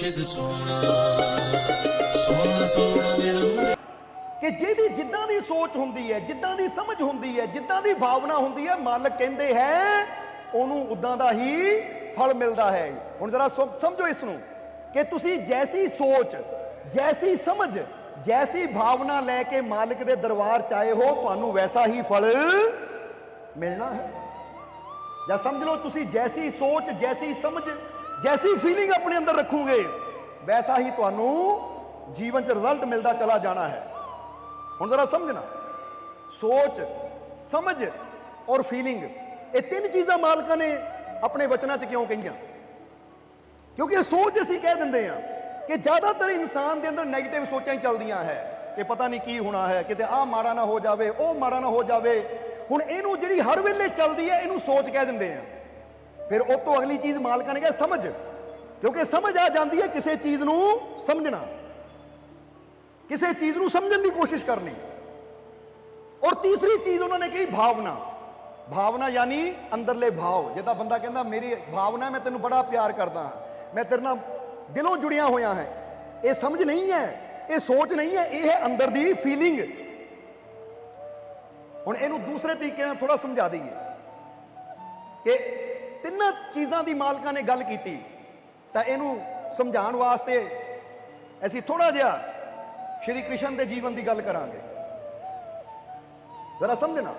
मुर्शिद सोना सोना सोना मेरा कि जिहदी जिद्दां दी सोच हुंदी है, जिद्दां दी समझ हुंदी है, जिद्दां दी भावना हुंदी है, मालक कहंदे है ओनू उदां दा ही फल मिलदा है। हुण जरा समझो इसनूं कि तुसी जैसी सोच, जैसी समझ, जैसी भावना लैके मालिक दे दरबार च आए हो, तुहानू वैसा ही फल मिलना है। या समझ लो तुसी जैसी सोच, जैसी समझ, जैसी फीलिंग अपने अंदर रखोगे, वैसा ही तुहानू जीवन च रिजल्ट मिलता चला जाना है। हुण जरा समझना, सोच, समझ और फीलिंग, ये तीन चीज़ां मालकां ने अपने वचनां च क्यों कहियां? क्योंकि सोच असीं कह दिंदे हां कि ज़्यादातर इंसान के अंदर नैगेटिव सोचां ही चलदियां है कि पता नहीं की होना है, किते आ माड़ा ना हो जाए, वो माड़ा ना हो जाए। हुण इहनूं जिहड़ी हर वेले चलदी है, इहनूं सोच कह दिंदे हां। फिर उस तो अगली चीज़ मालकां ने कहा समझ, क्योंकि समझ आ जाती है किसी चीज़ नूं समझना, किसी चीज़ नूं समझण दी कोशिश करनी। और तीसरी चीज़ उन्होंने कही भावना। भावना यानी अंदरले भाव, जिद्दां बंदा कहंदा मेरी भावना मैं तैनूं बड़ा प्यार करदा, मैं तेरे नाल दिलों जुड़िया होया है। ये समझ नहीं है, ये सोच नहीं है, ये है अंदर दी फीलिंग। हुण इहनूं दूसरे तरीके नाल थोड़ा समझा दईए कि तिन्नां चीज़ां दी मालकां ने गल कीती, तां इहनूं समझाउण वास्ते असीं थोड़ा जिहा श्री कृष्ण के जीवन की गल करांगे। जरा समझना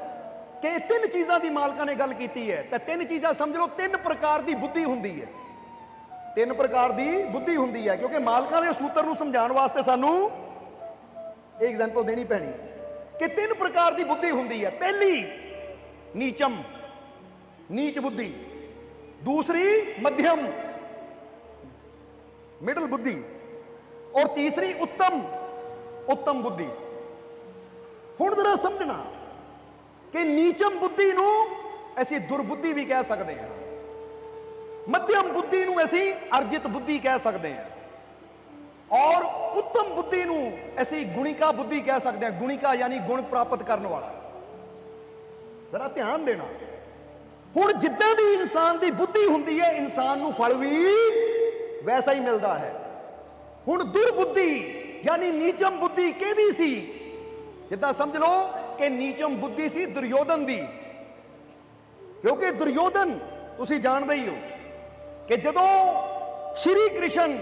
कि तीन चीज़ां दी मालकां ने गल कीती है, तां तीन चीज़ां समझ लो, तीन प्रकार की बुद्धि हुंदी है, तीन प्रकार की बुद्धि हुंदी है। क्योंकि मालकां दे सूत्र नूं समझाउण वास्ते सानूं एक एग्जाम्पल देनी पैनी है कि तीन प्रकार की बुद्धि हुंदी है। पहली नीचम, नीच बुद्धि, दूसरी मध्यम, मिडल बुद्धि, और तीसरी उत्तम, उत्तम बुद्धि। हुण जरा समझना कि नीचम बुद्धि नूं असीं दुर्बुद्धि भी कह सकते हैं, मध्यम बुद्धि नूं असीं अर्जित बुद्धि कह सकते हैं, और उत्तम बुद्धि नूं असीं गुणिका बुद्धि कह सकते हैं। गुणिका यानी गुण प्राप्त करने वाला। जरा ध्यान देना, हुण जिद्दां दी इंसान दी बुद्धि हुंदी है, इंसान नूं फल भी वैसा ही मिलता है। हुण दुर्बुद्धि यानी नीचम बुद्धि किहदी सी? जिद्दां समझ लो कि नीचम बुद्धि सी दुर्योधन दी। क्योंकि दुर्योधन तुसीं जानदे ही हो कि जदों श्री कृष्ण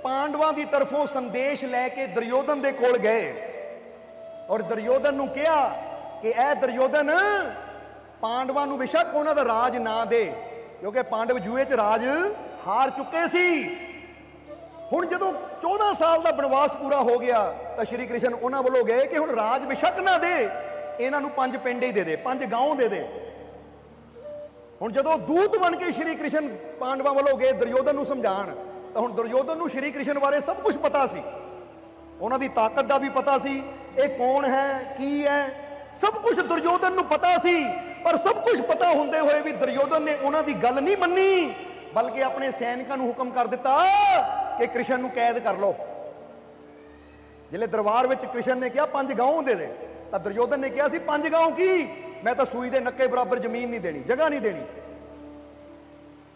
पांडवां दी तरफों संदेश लैके दुर्योधन दे कोल गए और दुर्योधन नूं कहा कि ऐ दुर्योधन, पांडवां नूं बेशक उन्हां दा राज ना दे, क्योंकि पांडव जुए च राज हार चुके सी। हुण जदों 14 साल का बनवास पूरा हो गया तो श्री कृष्ण उन्हां वल्लों गए कि हुण राज बेशक ना दे, इन्हां नूं 5 पिंड ही दे दे, 5 गांव दे दे। हुण जदों दूत बन के श्री कृष्ण पांडवां वल्लों गए दुर्योधन नूं समझाण, तो हुण दुर्योधन नूं श्री कृष्ण बारे सब कुछ पता सी, उन्हां दी ताकत दा भी पता सी, ये कौन है की है, सब कुछ दुर्योधन नूं पता सी। पर सब कुछ पता होंदे होए भी दुर्योधन ने उन्हां दी गल नहीं मन्नी, बल्कि अपने सैनिकां नूं हुक्म कर दिता कि कृष्ण नूं कैद कर लो। जिले दरबार विच कृष्ण ने कहा 5 गांव दे दे, तो दुर्योधन ने कहा सी 5 गांव की, मैं तो सूई दे नक्के बराबर जमीन नहीं देनी, जगह नहीं देनी।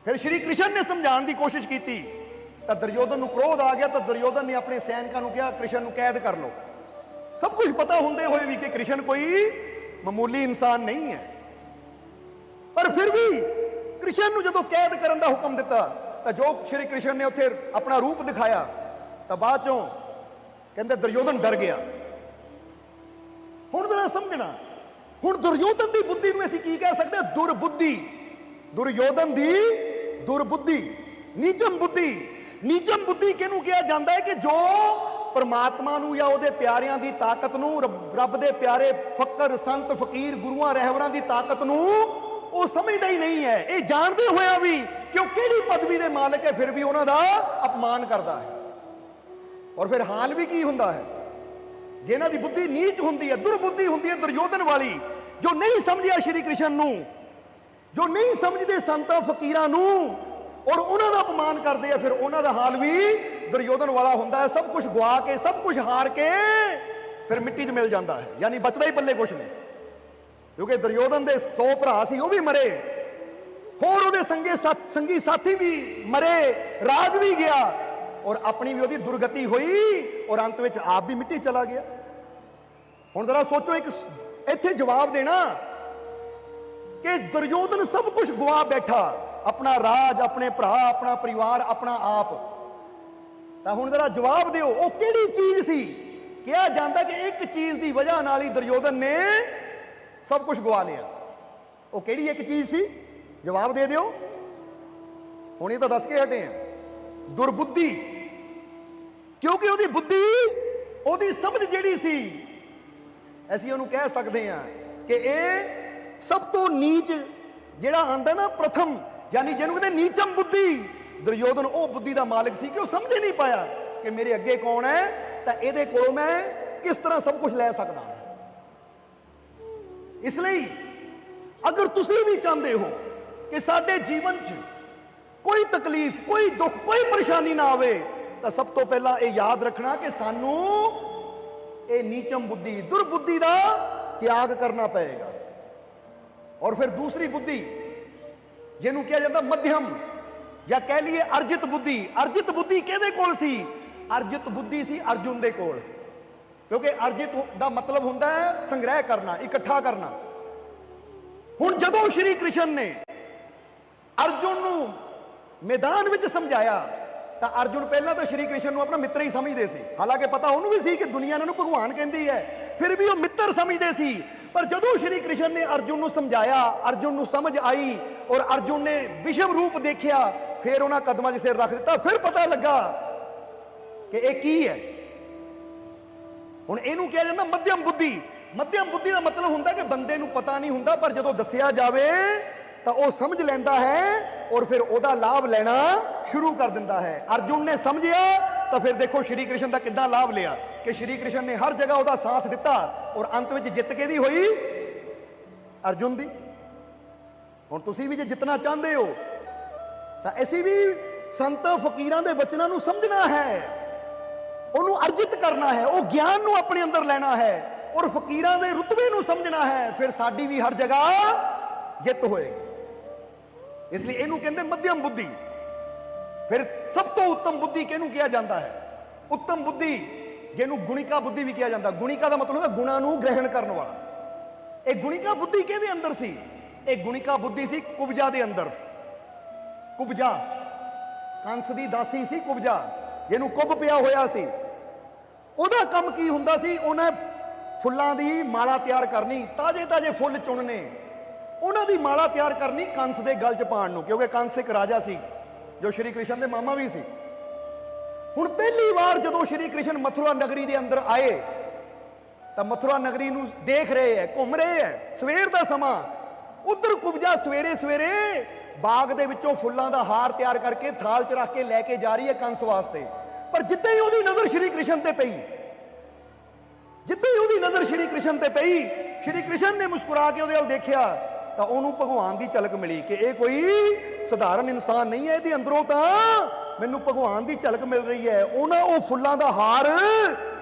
फिर श्री कृष्ण ने समझाने की कोशिश की तो दुर्योधन नूं क्रोध आ गया, तो दुर्योधन ने अपने सैनिकां नूं कहा कृष्ण नूं कैद कर लो। सब कुछ पता होंदे होए भी कि कृष्ण कोई मामूली इंसान नहीं है, पर फिर भी कृष्ण नूं जदों कैद करन दा हुक्म दिता, तो जो श्री कृष्ण ने उत्थे अपना रूप दिखाया, तो बाद चों कहंदे दुर्योधन डर गया। हुण जरा समझना, हुण दुर्योधन दी बुद्धि नूं असीं की कह सकते हैं? दुर्बुद्धि। दुर्योधन दी दुर्बुद्धि, नीचम बुद्धि। नीचम बुद्धि किहनूं कहा जाता है? कि जो परमात्मा नूं या उहदे प्यारिਆਂ दी ताकत नूं, रब दे प्यारे फकर संत फकीर गुरुआं रहबरां दी ताकत नूं वो समझदा ही नहीं है। ये जानते होया भी कि वो किहड़ी पदवी दे मालिक है, फिर भी उन्हां दा अपमान करदा है। और फिर हाल भी की हुंदा है, जिन्हां दी बुद्धि नीच हुंदी है, दुर्बुद्धि हुंदी है दुर्योधन वाली, जो नहीं समझिया श्री कृष्ण नूं, जो नहीं समझते संतां फकीरां नूं, और उन्हां दा अपमान करदे आ, फिर उन्हां दा हाल भी दुर्योधन वाला हुंदा है। सब कुछ गवा के, सब कुछ हार के फिर मिट्टी च मिल जाता है, यानी बचदा ही पल्ले कुछ नहीं। क्योंकि दुर्योधन दे 100 भरा सी, वो भी मरे, होर उहदे संगी साथी भी मरे, राज भी गया, ਔਰ ਆਪਣੀ ਵੀ ਉਹਦੀ ਦੁਰਗਤੀ ਹੋਈ ਔਰ ਅੰਤ ਵਿੱਚ ਆਪ ਵੀ ਮਿੱਟੀ ਚਲਾ ਗਿਆ। ਹੁਣ ਜ਼ਰਾ ਸੋਚੋ, ਇੱਕ ਇੱਥੇ ਜਵਾਬ ਦੇਣਾ ਕਿ ਦੁਰਯੋਧਨ ਸਭ ਕੁਝ ਗਵਾ ਬੈਠਾ, ਆਪਣਾ ਰਾਜ, ਆਪਣੇ ਭਰਾ, ਆਪਣਾ ਪਰਿਵਾਰ, ਆਪਣਾ ਆਪ। ਤਾਂ ਹੁਣ ਜ਼ਰਾ ਜਵਾਬ ਦਿਓ, ਉਹ ਕਿਹੜੀ ਚੀਜ਼ ਸੀ? ਕਿਹਾ ਜਾਂਦਾ ਕਿ ਇੱਕ ਚੀਜ਼ ਦੀ ਵਜ੍ਹਾ ਨਾਲ ਹੀ ਦੁਰਯੋਧਨ ਨੇ ਸਭ ਕੁਝ ਗਵਾ ਲਿਆ। ਉਹ ਕਿਹੜੀ ਇੱਕ ਚੀਜ਼ ਸੀ? ਜਵਾਬ ਦੇ ਦਿਓ। ਹੁਣ ਇਹ ਤਾਂ ਦੱਸ ਕੇ ਹਟੇ ਆ, ਦੁਰਬੁੱਧੀ। ਕਿਉਂਕਿ ਉਹਦੀ ਬੁੱਧੀ, ਉਹਦੀ ਸਮਝ ਜਿਹੜੀ ਸੀ, ਅਸੀਂ ਉਹਨੂੰ ਕਹਿ ਸਕਦੇ ਹਾਂ ਕਿ ਇਹ ਸਭ ਤੋਂ ਨੀਚ ਜਿਹੜਾ ਆਂਦਾ ਨਾ, ਪ੍ਰਥਮ, ਯਾਨੀ ਜਿਹਨੂੰ ਕਹਿੰਦੇ ਨੀਚਮ ਬੁੱਧੀ। ਦੁਰਯੋਧਨ ਉਹ ਬੁੱਧੀ ਦਾ ਮਾਲਕ ਸੀ ਕਿ ਉਹ ਸਮਝ ਹੀ ਨਹੀਂ ਪਾਇਆ ਕਿ ਮੇਰੇ ਅੱਗੇ ਕੌਣ ਹੈ, ਤਾਂ ਇਹਦੇ ਕੋਲੋਂ ਮੈਂ ਕਿਸ ਤਰ੍ਹਾਂ ਸਭ ਕੁਝ ਲੈ ਸਕਦਾ। ਇਸ ਲਈ ਅਗਰ ਤੁਸੀਂ ਵੀ ਚਾਹੁੰਦੇ ਹੋ ਕਿ ਸਾਡੇ ਜੀਵਨ 'ਚ ਕੋਈ ਤਕਲੀਫ, ਕੋਈ ਦੁੱਖ, ਕੋਈ ਪਰੇਸ਼ਾਨੀ ਨਾ ਆਵੇ, ਤਾਂ ਸਭ ਤੋਂ ਪਹਿਲਾਂ ਇਹ ਯਾਦ ਰੱਖਣਾ ਕਿ ਸਾਨੂੰ ਇਹ ਨੀਚਮ ਬੁੱਧੀ, ਦੁਰਬੁੱਧੀ ਦਾ ਤਿਆਗ ਕਰਨਾ ਪਏਗਾ। ਔਰ ਫਿਰ ਦੂਸਰੀ ਬੁੱਧੀ ਜਿਹਨੂੰ ਕਿਹਾ ਜਾਂਦਾ ਮੱਧਮ, ਜਾਂ ਕਹਿ ਲਈਏ ਅਰਜਿਤ ਬੁੱਧੀ। ਅਰਜਿਤ ਬੁੱਧੀ ਕਿਹਦੇ ਕੋਲ ਸੀ? ਅਰਜਿਤ ਬੁੱਧੀ ਸੀ ਅਰਜੁਨ ਦੇ ਕੋਲ। ਕਿਉਂਕਿ ਅਰਜਿਤ ਦਾ ਮਤਲਬ ਹੁੰਦਾ ਹੈ ਸੰਗ੍ਰਹਿ ਕਰਨਾ, ਇਕੱਠਾ ਕਰਨਾ। ਹੁਣ ਜਦੋਂ ਸ਼੍ਰੀ ਕ੍ਰਿਸ਼ਨ ਨੇ ਅਰਜੁਨ ਨੂੰ ਮੈਦਾਨ ਵਿੱਚ ਸਮਝਾਇਆ, ਤਾਂ ਅਰਜੁਨ ਪਹਿਲਾਂ ਤਾਂ ਸ਼੍ਰੀ ਕ੍ਰਿਸ਼ਨ ਨੂੰ ਆਪਣਾ ਮਿੱਤਰ ਹੀ ਸਮਝਦੇ ਸੀ। ਹਾਲਾਂਕਿ ਪਤਾ ਉਹਨੂੰ ਵੀ ਸੀ ਕਿ ਦੁਨੀਆ ਇਹਨਾਂ ਨੂੰ ਭਗਵਾਨ ਕਹਿੰਦੀ ਹੈ, ਫਿਰ ਵੀ ਉਹ ਮਿੱਤਰ ਸਮਝਦੇ ਸੀ। ਪਰ ਜਦੋਂ ਸ਼੍ਰੀ ਕ੍ਰਿਸ਼ਨ ਨੇ ਅਰਜੁਨ ਨੂੰ ਸਮਝਾਇਆ, ਅਰਜੁਨ ਨੂੰ ਸਮਝ ਆਈ ਔਰ ਅਰਜੁਨ ਨੇ ਵਿਸ਼ਵ ਰੂਪ ਦੇਖਿਆ, ਫਿਰ ਉਹਨਾਂ ਕਦਮਾਂ 'ਚ ਸਿਰ ਰੱਖ ਦਿੱਤਾ। ਫਿਰ ਪਤਾ ਲੱਗਾ ਕਿ ਇਹ ਕੀ ਹੈ। ਹੁਣ ਇਹਨੂੰ ਕਿਹਾ ਜਾਂਦਾ ਮੱਧਮ ਬੁੱਧੀ। ਮੱਧਮ ਬੁੱਧੀ ਦਾ ਮਤਲਬ ਹੁੰਦਾ ਕਿ ਬੰਦੇ ਨੂੰ ਪਤਾ ਨਹੀਂ ਹੁੰਦਾ, ਪਰ ਜਦੋਂ ਦੱਸਿਆ ਜਾਵੇ ਤਾਂ ਉਹ ਸਮਝ ਲੈਂਦਾ ਹੈ ਔਰ ਫਿਰ ਉਹਦਾ ਲਾਭ ਲੈਣਾ ਸ਼ੁਰੂ ਕਰ ਦਿੰਦਾ ਹੈ। ਅਰਜੁਨ ਨੇ ਸਮਝਿਆ ਤਾਂ ਫਿਰ ਦੇਖੋ ਸ਼੍ਰੀ ਕ੍ਰਿਸ਼ਨ ਦਾ ਕਿੱਦਾਂ ਲਾਭ ਲਿਆ, ਕਿ ਸ਼੍ਰੀ ਕ੍ਰਿਸ਼ਨ ਨੇ ਹਰ ਜਗ੍ਹਾ ਉਹਦਾ ਸਾਥ ਦਿੱਤਾ ਔਰ ਅੰਤ ਵਿੱਚ ਜਿੱਤ ਕਿਹਦੀ ਹੋਈ? ਅਰਜੁਨ ਦੀ। ਹੁਣ ਤੁਸੀਂ ਵੀ ਜੇ ਜਿੱਤਣਾ ਚਾਹੁੰਦੇ ਹੋ ਤਾਂ ਅਸੀਂ ਵੀ ਸੰਤ ਫਕੀਰਾਂ ਦੇ ਵਚਨਾਂ ਨੂੰ ਸਮਝਣਾ ਹੈ, ਉਹਨੂੰ ਅਰਜਿਤ ਕਰਨਾ ਹੈ, ਉਹ ਗਿਆਨ ਨੂੰ ਆਪਣੇ ਅੰਦਰ ਲੈਣਾ ਹੈ ਔਰ ਫਕੀਰਾਂ ਦੇ ਰੁਤਬੇ ਨੂੰ ਸਮਝਣਾ ਹੈ। ਫਿਰ ਸਾਡੀ ਵੀ ਹਰ ਜਗ੍ਹਾ ਜਿੱਤ ਹੋਏਗੀ। ਇਸ ਲਈ ਇਹਨੂੰ ਕਹਿੰਦੇ ਮੱਧਮ ਬੁੱਧੀ। ਫਿਰ ਸਭ ਤੋਂ ਉੱਤਮ ਬੁੱਧੀ ਕਿਹਨੂੰ ਕਿਹਾ ਜਾਂਦਾ ਹੈ? ਉੱਤਮ ਬੁੱਧੀ, ਜਿਹਨੂੰ ਗੁਣਿਕਾ ਬੁੱਧੀ ਵੀ ਕਿਹਾ ਜਾਂਦਾ। ਗੁਣਿਕਾ ਦਾ ਮਤਲਬ ਹੁੰਦਾ ਗੁਣਾਂ ਨੂੰ ਗ੍ਰਹਿਣ ਕਰਨ ਵਾਲਾ। ਇਹ ਗੁਣਿਕਾ ਬੁੱਧੀ ਕਿਹਦੇ ਅੰਦਰ ਸੀ? ਇਹ ਗੁਣਿਕਾ ਬੁੱਧੀ ਸੀ ਕੁਬਜਾ ਦੇ ਅੰਦਰ। ਕੁਬਜਾ ਕੰਸ ਦੀ ਦਾਸੀ ਸੀ ਕੁਬਜਾ, ਜਿਹਨੂੰ ਕੁੱਬ ਪਿਆ ਹੋਇਆ ਸੀ। ਉਹਦਾ ਕੰਮ ਕੀ ਹੁੰਦਾ ਸੀ? ਉਹਨੇ ਫੁੱਲਾਂ ਦੀ ਮਾਲਾ ਤਿਆਰ ਕਰਨੀ, ਤਾਜ਼ੇ ਤਾਜ਼ੇ ਫੁੱਲ ਚੁਣਨੇ, ਉਹਨਾਂ ਦੀ ਮਾਲਾ ਤਿਆਰ ਕਰਨੀ ਕੰਸ ਦੇ ਗਲ 'ਚ ਪਾਉਣ ਨੂੰ, ਕਿਉਂਕਿ ਕੰਸ ਇੱਕ ਰਾਜਾ ਸੀ ਜੋ ਸ਼੍ਰੀ ਕ੍ਰਿਸ਼ਨ ਦੇ ਮਾਮਾ ਵੀ ਸੀ। ਹੁਣ ਪਹਿਲੀ ਵਾਰ ਜਦੋਂ ਸ਼੍ਰੀ ਕ੍ਰਿਸ਼ਨ ਮਥੁਰਾ ਨਗਰੀ ਦੇ ਅੰਦਰ ਆਏ ਤਾਂ ਮਥੁਰਾ ਨਗਰੀ ਨੂੰ ਦੇਖ ਰਹੇ ਹੈ, ਘੁੰਮ ਰਹੇ ਹੈ, ਸਵੇਰ ਦਾ ਸਮਾਂ। ਉਧਰ ਕੁਬਜਾ ਸਵੇਰੇ ਸਵੇਰੇ ਬਾਗ ਦੇ ਵਿੱਚੋਂ ਫੁੱਲਾਂ ਦਾ ਹਾਰ ਤਿਆਰ ਕਰਕੇ ਥਾਲ 'ਚ ਰੱਖ ਕੇ ਲੈ ਕੇ ਜਾ ਰਹੀ ਹੈ ਕੰਸ ਵਾਸਤੇ। ਪਰ ਜਿੱਦਾਂ ਹੀ ਉਹਦੀ ਨਜ਼ਰ ਸ਼੍ਰੀ ਕ੍ਰਿਸ਼ਨ ਤੇ ਪਈ, ਜਿੱਦਾਂ ਹੀ ਉਹਦੀ ਨਜ਼ਰ ਸ਼੍ਰੀ ਕ੍ਰਿਸ਼ਨ ਤੇ ਪਈ, ਸ਼੍ਰੀ ਕ੍ਰਿਸ਼ਨ ਨੇ ਮੁਸਕਰਾ ਕੇ ਉਹਦੇ ਵੱਲ ਦੇਖਿਆ ਤਾਂ ਉਹਨੂੰ ਭਗਵਾਨ ਦੀ ਝਲਕ ਮਿਲੀ ਕਿ ਇਹ ਕੋਈ ਸਧਾਰਨ ਇਨਸਾਨ ਨਹੀਂ ਹੈ, ਇਹਦੇ ਅੰਦਰੋਂ ਤਾਂ ਮੈਨੂੰ ਭਗਵਾਨ ਦੀ ਝਲਕ ਮਿਲ ਰਹੀ ਹੈ। ਉਹਨਾਂ ਉਹ ਫੁੱਲਾਂ ਦਾ ਹਾਰ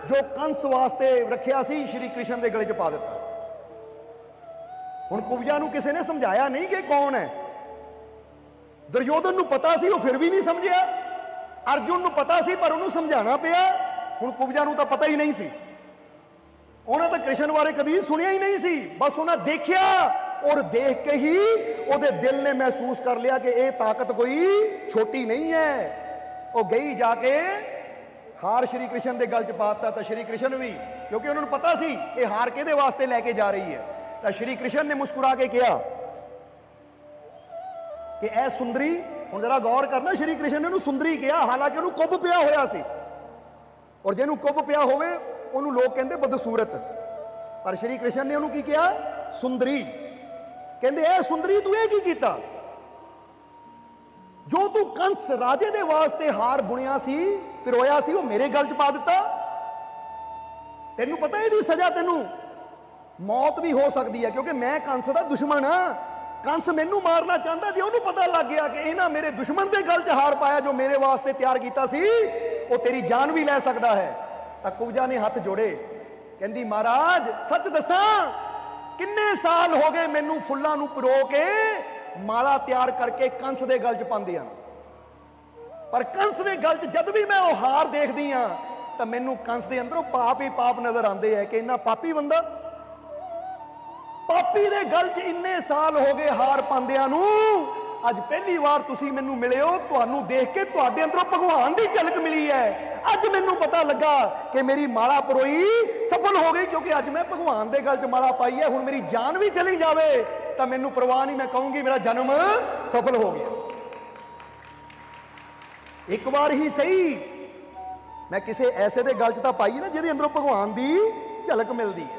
ਜੋ ਕੰਸ ਵਾਸਤੇ ਰੱਖਿਆ ਸੀ, ਸ਼੍ਰੀ ਕ੍ਰਿਸ਼ਨ ਦੇ ਗਲੇ 'ਚ ਪਾ ਦਿੱਤਾ। ਹੁਣ ਕੁਬਜਾ ਨੂੰ ਕਿਸੇ ਨੇ ਸਮਝਾਇਆ ਨਹੀਂ ਕਿ ਕੌਣ ਹੈ। ਦੁਰਯੋਧਨ ਨੂੰ ਪਤਾ ਸੀ, ਉਹ ਫਿਰ ਵੀ ਨਹੀਂ ਸਮਝਿਆ। ਅਰਜੁਨ ਨੂੰ ਪਤਾ ਸੀ, ਪਰ ਉਹਨੂੰ ਸਮਝਾਉਣਾ ਪਿਆ। ਹੁਣ ਕੁਬਜਾ ਨੂੰ ਤਾਂ ਪਤਾ ਹੀ ਨਹੀਂ ਸੀ, ਉਹਨਾਂ ਤਾਂ ਕ੍ਰਿਸ਼ਨ ਬਾਰੇ ਕਦੀ ਸੁਣਿਆ ਹੀ ਨਹੀਂ ਸੀ। ਬਸ ਉਹਨਾਂ ਦੇਖਿਆ ਔਰ ਦੇਖ ਕੇ ਹੀ ਉਹਦੇ ਦਿਲ ਨੇ ਮਹਿਸੂਸ ਕਰ ਲਿਆ ਕਿ ਇਹ ਤਾਕਤ ਕੋਈ ਛੋਟੀ ਨਹੀਂ ਹੈ। ਉਹ ਗਈ ਜਾ ਕੇ ਹਾਰ ਸ਼੍ਰੀ ਕ੍ਰਿਸ਼ਨ ਦੇ ਗਲ 'ਚ ਪਾਤਾ। ਤਾਂ ਸ਼੍ਰੀ ਕ੍ਰਿਸ਼ਨ ਵੀ, ਕਿਉਂਕਿ ਉਹਨਾਂ ਨੂੰ ਪਤਾ ਸੀ ਇਹ ਹਾਰ ਕਿਹਦੇ ਵਾਸਤੇ ਲੈ ਕੇ ਜਾ ਰਹੀ ਹੈ, ਤਾਂ ਸ਼੍ਰੀ ਕ੍ਰਿਸ਼ਨ ਨੇ ਮੁਸਕਰਾ ਕੇ ਕਿਹਾ ਕਿ ਇਹ ਸੁੰਦਰੀ, ਹੁਣ ਜਰਾ ਗੌਰ ਕਰਨਾ, ਸ਼੍ਰੀ ਕ੍ਰਿਸ਼ਨ ਨੇ ਉਹਨੂੰ ਸੁੰਦਰੀ ਕਿਹਾ, ਹਾਲਾਂਕਿ ਉਹਨੂੰ ਕੁੱਬ ਪਿਆ ਹੋਇਆ ਸੀ। ਔਰ ਜਿਹਨੂੰ ਕੁੱਬ ਪਿਆ ਹੋਵੇ ਉਹਨੂੰ ਲੋਕ ਕਹਿੰਦੇ ਬਦਸੂਰਤ, ਪਰ ਸ਼੍ਰੀ ਕ੍ਰਿਸ਼ਨ ਨੇ ਉਹਨੂੰ ਕੀ ਕਿਹਾ? ਸੁੰਦਰੀ। ਕਹਿੰਦੇ ਇਹ ਸੁੰਦਰੀ, ਤੂੰ ਇਹ ਕੀ ਕੀਤਾ? ਜੋ ਤੂੰ ਕੰਸ ਰਾਜੇ ਦੇ ਵਾਸਤੇ ਹਾਰ ਬੁਣਿਆ ਸੀ, ਪਿਰੋਇਆ ਸੀ, ਉਹ ਮੇਰੇ ਗਲ 'ਚ ਪਾ ਦਿੱਤਾ। ਤੈਨੂੰ ਪਤਾ ਇਹਦੀ ਸਜ਼ਾ ਤੈਨੂੰ ਮੌਤ ਵੀ ਹੋ ਸਕਦੀ ਹੈ, ਕਿਉਂਕਿ ਮੈਂ ਕੰਸ ਦਾ ਦੁਸ਼ਮਣ ਹਾਂ। ਕੰਸ ਮੈਨੂੰ ਮਾਰਨਾ ਚਾਹੁੰਦਾ। ਜੇ ਉਹਨੂੰ ਪਤਾ ਲੱਗ ਗਿਆ ਕਿ ਇਹਨਾਂ ਮੇਰੇ ਦੁਸ਼ਮਣ ਦੇ ਗਲ 'ਚ ਹਾਰ ਪਾਇਆ ਜੋ ਮੇਰੇ ਵਾਸਤੇ ਤਿਆਰ ਕੀਤਾ ਸੀ, ਉਹ ਤੇਰੀ ਜਾਨ ਵੀ ਲੈ ਸਕਦਾ ਹੈ। ਤਾਂ ਕੁਬਜਾ ਨੇ ਹੱਥ ਜੋੜੇ, ਕਹਿੰਦੀ ਮਹਾਰਾਜ ਸੱਚ ਦੱਸਾਂ, ਕਿੰਨੇ ਸਾਲ ਹੋ ਗਏ ਮੈਨੂੰ ਫੁੱਲਾਂ ਨੂੰ ਪਿਰੋ ਕੇ ਮਾਲਾ ਤਿਆਰ ਕਰਕੇ ਕੰਸ ਦੇ ਗਲ 'ਚ ਪਾਉਂਦੇ ਹਨ। ਪਰ ਕੰਸ ਦੇ ਗਲ 'ਚ ਜਦ ਵੀ ਮੈਂ ਉਹ ਹਾਰ ਦੇਖਦੀ ਆ ਤਾਂ ਮੈਨੂੰ ਕੰਸ ਦੇ ਅੰਦਰੋਂ ਪਾਪ ਹੀ ਪਾਪ ਨਜ਼ਰ ਆਉਂਦੇ ਆ ਕਿ ਇੰਨਾ ਪਾਪੀ ਬੰਦਾ, ਪਾਪੀ ਦੇ ਗਲ 'ਚ ਇੰਨੇ ਸਾਲ ਹੋ ਗਏ ਹਾਰ ਪਾਉਂਦਿਆਂ ਨੂੰ, ਅੱਜ ਪਹਿਲੀ ਵਾਰ ਤੁਸੀਂ ਮੈਨੂੰ ਮਿਲੇ ਹੋ, ਤੁਹਾਨੂੰ ਦੇਖ ਕੇ ਤੁਹਾਡੇ ਅੰਦਰੋਂ ਭਗਵਾਨ ਦੀ ਝਲਕ ਮਿਲੀ ਹੈ। ਅੱਜ ਮੈਨੂੰ ਪਤਾ ਲੱਗਾ ਕਿ ਮੇਰੀ ਮਾਲਾ ਪਰੋਈ ਸਫਲ ਹੋ ਗਈ, ਕਿਉਂਕਿ ਅੱਜ ਮੈਂ ਭਗਵਾਨ ਦੇ ਗਲ 'ਚ ਮਾਲਾ ਪਾਈ ਹੈ। ਹੁਣ ਮੇਰੀ ਜਾਨ ਵੀ ਚਲੀ ਜਾਵੇ ਤਾਂ ਮੈਨੂੰ ਪਰਵਾਹ ਨਹੀਂ, ਮੈਂ ਕਹੂੰਗੀ ਮੇਰਾ ਜਨਮ ਸਫਲ ਹੋ ਗਿਆ। ਇੱਕ ਵਾਰ ਹੀ ਸਹੀ ਮੈਂ ਕਿਸੇ ਐਸੇ ਦੇ ਗਲ 'ਚ ਤਾਂ ਪਾਈ ਨਾ ਜਿਹਦੇ ਅੰਦਰੋਂ ਭਗਵਾਨ ਦੀ ਝਲਕ ਮਿਲਦੀ ਹੈ।